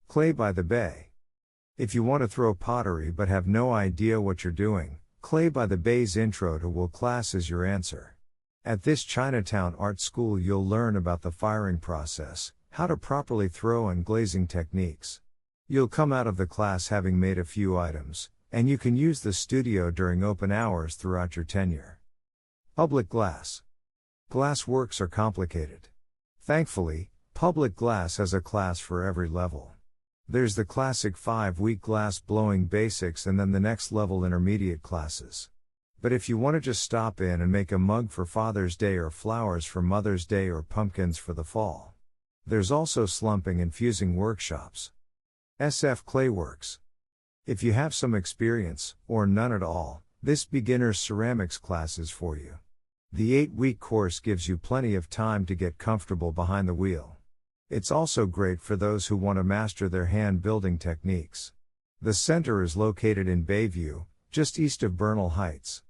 Clay by the Bay. If you want to throw pottery but have no idea what you're doing, Clay by the Bay's Intro to Wool class is your answer. At this Chinatown art school you'll learn about the firing process, how to properly throw and glazing techniques. You'll come out of the class having made a few items, and you can use the studio during open hours throughout your tenure. Public glass. Glass works are complicated. Thankfully, public glass has a class for every level. There's the classic 5-week glass blowing basics and then the next level intermediate classes. But if you want to just stop in and make a mug for Father's Day or flowers for Mother's Day or pumpkins for the fall, there's also slumping and fusing workshops. SF Clayworks. If you have some experience, or none at all, this beginner's ceramics class is for you. The 8-week course gives you plenty of time to get comfortable behind the wheel. It's also great for those who want to master their hand building techniques. The center is located in Bayview, just east of Bernal Heights.